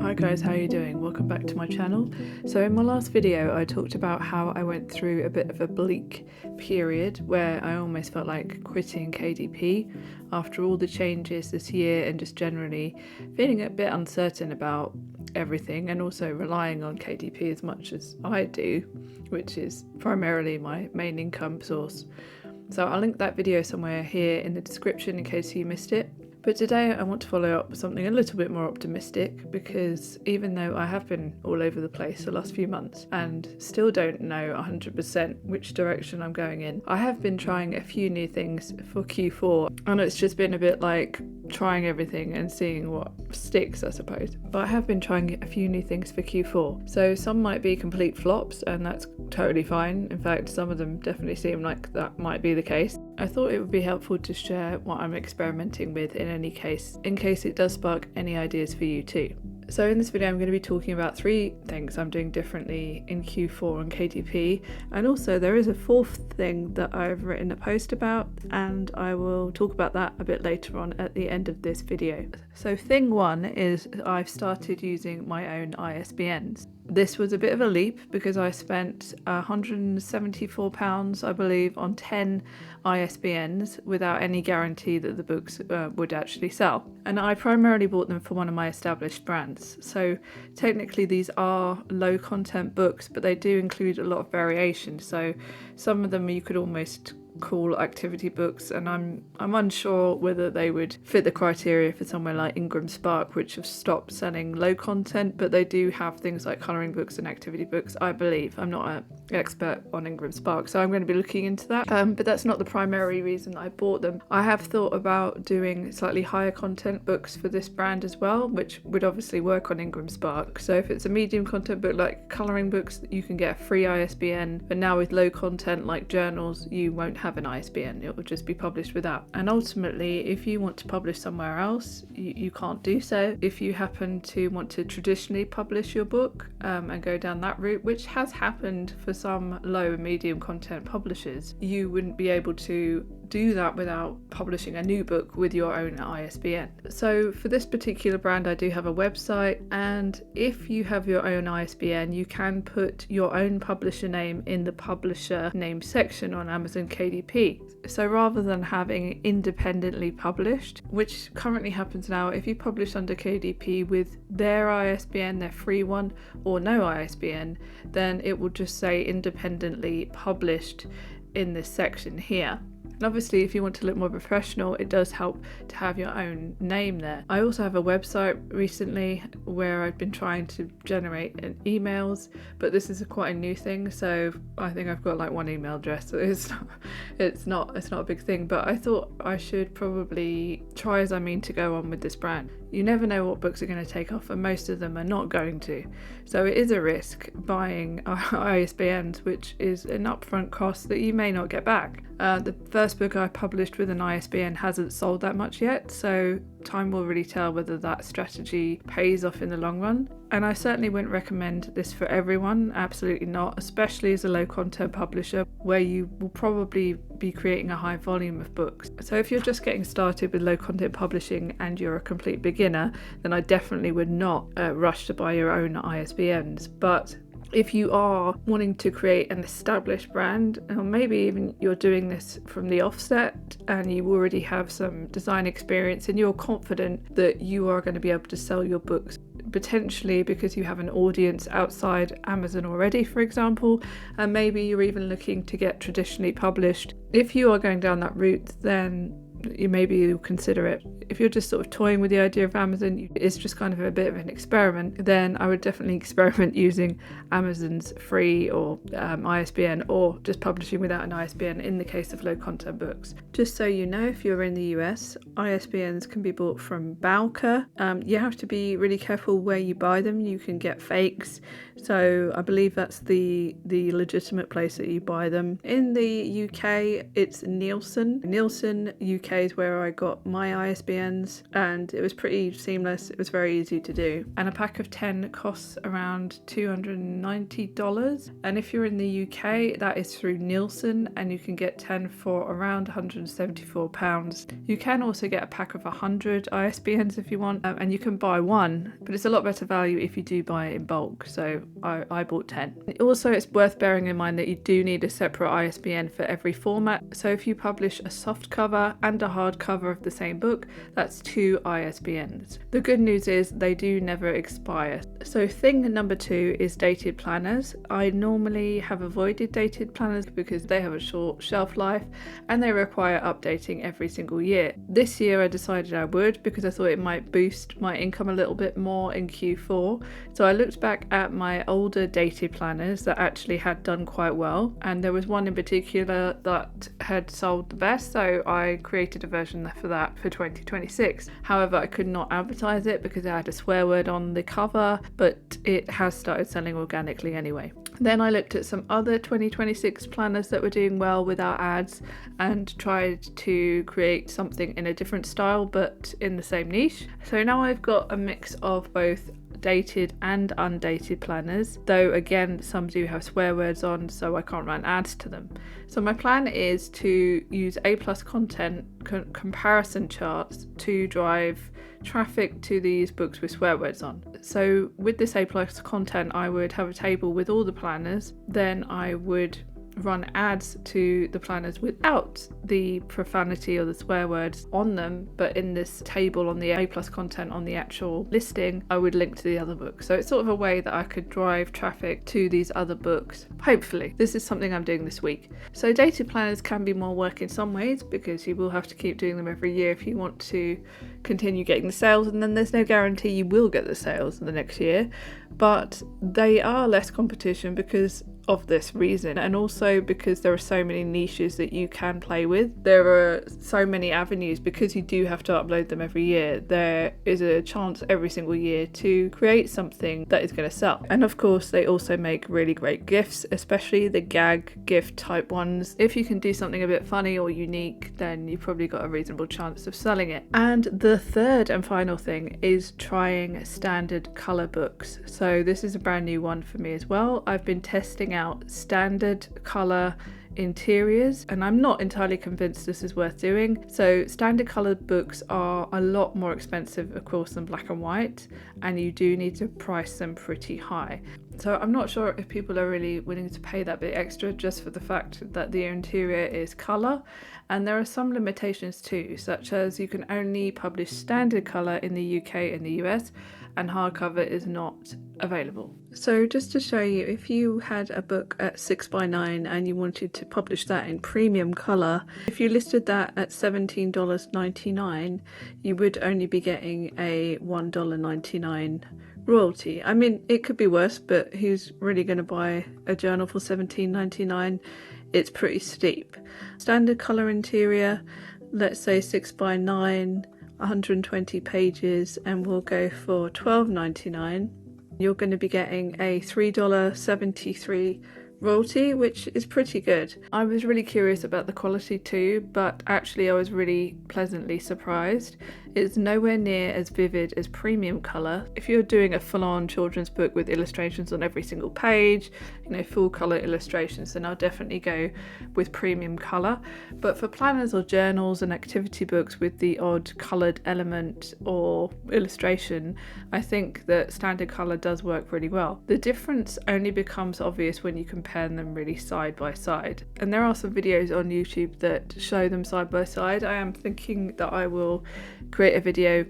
Hi guys, how are you doing? Welcome back to my channel. So in my last video I talked about how I went through a bit of a bleak period where I almost felt like quitting KDP after all the changes this year and just generally feeling a bit uncertain about everything, and also relying on KDP as much as I do, which is primarily my main income source. So I'll link that video somewhere here in the description in case you missed it. But today I want to follow up with something a little bit more optimistic, because even though I have been all over the place the last few months and still don't know 100% which direction I'm going in, I have been trying a few new things for Q4. I know it's just been a bit like trying everything and seeing what sticks, I suppose. But I have been trying a few new things for Q4. So some might be complete flops, and that's totally fine. In fact, some of them definitely seem like that might be the case. I thought it would be helpful to share what I'm experimenting with in case it does spark any ideas for you too. So in this video I'm going to be talking about 3 things I'm doing differently in Q4 on KDP, and also there is a 4th thing that I've written a post about, and I will talk about that a bit later on at the end of this video. So thing 1 is I've started using my own ISBNs. This was a bit of a leap because I spent £174, I believe, on 10 ISBNs without any guarantee that the books would actually sell. And I primarily bought them for one of my established brands. So technically these are low content books, but they do include a lot of variation. So some of them you could almost call activity books, and I'm unsure whether they would fit the criteria for somewhere like Ingram Spark, which have stopped selling low content, but they do have things like colouring books and activity books, I believe. I'm not an expert on Ingram Spark, so I'm going to be looking into that, but that's not the primary reason I bought them. I have thought about doing slightly higher content books for this brand as well, which would obviously work on Ingram Spark. So if it's a medium content book like colouring books, you can get a free ISBN, but now with low content like journals, you won't have an ISBN, it will just be published without. And ultimately, if you want to publish somewhere else, you can't do so. If you happen to want to traditionally publish your book and go down that route, which has happened for some low and medium content publishers, you wouldn't be able to do that without publishing a new book with your own ISBN. So for this particular brand I do have a website, and if you have your own ISBN you can put your own publisher name in the publisher name section on Amazon KDP. So rather than having independently published, which currently happens now, if you publish under KDP with their ISBN, their free one, or no ISBN, then it will just say independently published in this section here. And obviously if you want to look more professional, it does help to have your own name there. I also have a website recently where I've been trying to generate emails, but this is quite a new thing, so I think I've got like 1 email address, so it's not a big thing. But I thought I should probably try as I mean to go on with this brand. You never know what books are going to take off, and most of them are not going to. So it is a risk buying ISBNs, which is an upfront cost that you may not get back. The first book I published with an ISBN hasn't sold that much yet, so time will really tell whether that strategy pays off in the long run. And I certainly wouldn't recommend this for everyone, absolutely not, especially as a low content publisher where you will probably be creating a high volume of books. So if you're just getting started with low content publishing and you're a complete beginner, then I definitely would not rush to buy your own ISBNs. But if you are wanting to create an established brand, or maybe even you're doing this from the offset and you already have some design experience and you're confident that you are going to be able to sell your books, potentially because you have an audience outside Amazon already, for example, and maybe you're even looking to get traditionally published. If you are going down that route, then you'll consider it. If you're just sort of toying with the idea of Amazon, it's just kind of a bit of an experiment, then I would definitely experiment using Amazon's free or ISBN, or just publishing without an ISBN in the case of low content books. Just so you know, if you're in the US, ISBNs can be bought from Bowker. You have to be really careful where you buy them. You can get fakes, so I believe that's the legitimate place that you buy them. In the UK, it's Nielsen UK UK is where I got my ISBNs, and it was pretty seamless. It was very easy to do. And a pack of 10 costs around $290. And if you're in the UK, that is through Nielsen, and you can get 10 for around £174. You can also get a pack of 100 ISBNs if you want, and you can buy one, but it's a lot better value if you do buy it in bulk. So I bought 10. Also, it's worth bearing in mind that you do need a separate ISBN for every format. So if you publish a soft cover and a hard cover of the same book, that's 2 ISBNs. The good news is they do never expire. So thing number 2 is dated planners. I normally have avoided dated planners because they have a short shelf life and they require updating every single year. This year I decided I would because I thought it might boost my income a little bit more in Q4. So I looked back at my older dated planners that actually had done quite well, and there was one in particular that had sold the best, so I created a version for that for 2026. However, I could not advertise it because it had a swear word on the cover, but it has started selling organically anyway. Then I looked at some other 2026 planners that were doing well without ads and tried to create something in a different style but in the same niche. So now I've got a mix of both dated and undated planners, though again some do have swear words on, so I can't run ads to them. So my plan is to use A+ content comparison charts to drive traffic to these books with swear words on. So with this A+ content, I would have a table with all the planners, then I would run ads to the planners without the profanity or the swear words on them, but in this table on the A+ content on the actual listing, I would link to the other books. So it's sort of a way that I could drive traffic to these other books. Hopefully, this is something I'm doing this week. So dated planners can be more work in some ways because you will have to keep doing them every year if you want to continue getting the sales, and then there's no guarantee you will get the sales in the next year, but they are less competition because of this reason, and also because there are so many niches that you can play with. There are so many avenues because you do have to upload them every year. There is a chance every single year to create something that is going to sell. And of course they also make really great gifts, especially the gag gift type ones. If you can do something a bit funny or unique, then you've probably got a reasonable chance of selling it. And the third and final thing is trying standard colour books. So this is a brand new one for me as well. I've been testing out standard colour interiors, and I'm not entirely convinced this is worth doing. So standard coloured books are a lot more expensive of course than black and white, and you do need to price them pretty high. So I'm not sure if people are really willing to pay that bit extra just for the fact that the interior is colour. And there are some limitations too, such as you can only publish standard colour in the UK and the US, and hardcover is not available. So just to show you, if you had a book at 6x9 and you wanted to publish that in premium colour, if you listed that at $17.99, you would only be getting a $1.99 royalty. I mean, it could be worse, but who's really going to buy a journal for $17.99? It's pretty steep. Standard colour interior, let's say 6x9, 120 pages, and we'll go for $12.99. You're going to be getting a $3.73 royalty, which is pretty good. I was really curious about the quality too, but actually I was really pleasantly surprised. It's nowhere near as vivid as premium colour. If you're doing a full-on children's book with illustrations on every single page, full colour illustrations, then I'll definitely go with premium colour. But for planners or journals and activity books with the odd coloured element or illustration, I think that standard colour does work really well. The difference only becomes obvious when you compare them really side by side. And there are some videos on YouTube that show them side by side. I am thinking that I will create a video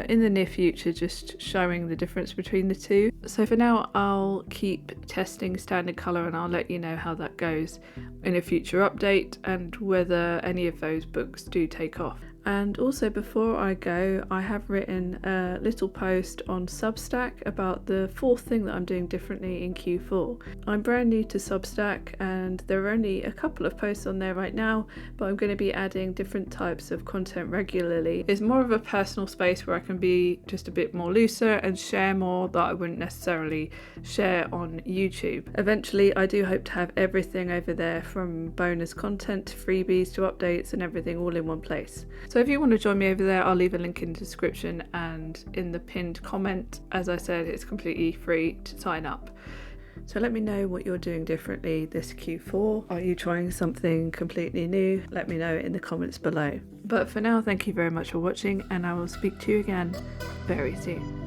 in the near future just showing the difference between the two. So for now I'll keep testing standard colour, and I'll let you know how that goes in a future update and whether any of those books do take off. And also, before I go, I have written a little post on Substack about the fourth thing that I'm doing differently in Q4. I'm brand new to Substack and there are only a couple of posts on there right now, but I'm going to be adding different types of content regularly. It's more of a personal space space where I can be just a bit more looser and share more that I wouldn't necessarily share on YouTube. Eventually, I do hope to have everything over there, from bonus content to freebies to updates and everything all in one place. So if you want to join me over there, I'll leave a link in the description and in the pinned comment. As I said, it's completely free to sign up. So let me know what you're doing differently this Q4. Are you trying something completely new? Let me know in the comments below. But for now, thank you very much for watching, and I will speak to you again very soon.